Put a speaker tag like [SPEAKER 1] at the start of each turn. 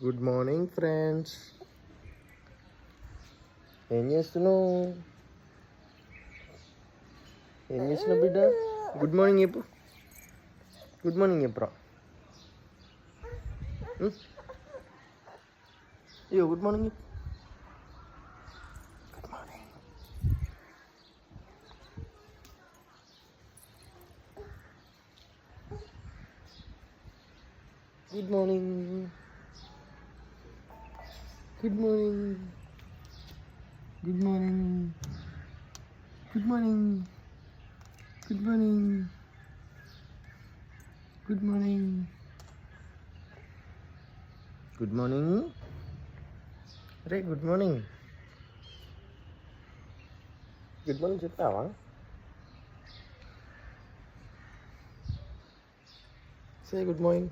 [SPEAKER 1] Good morning friends. ఏం చేస్తున్నావు? బిడ్డ? గుడ్ మార్నింగ్ చెప్పు. గుడ్ మార్నింగ్ చెప్పురా. అయ్యో గుడ్ మార్నింగ్ చెప్పు. Good morning. Good morning. Good morning. Good morning. Good morning. Good morning. Good morning. Good morning. రే good morning. Good morning చెప్తావా? Say good morning.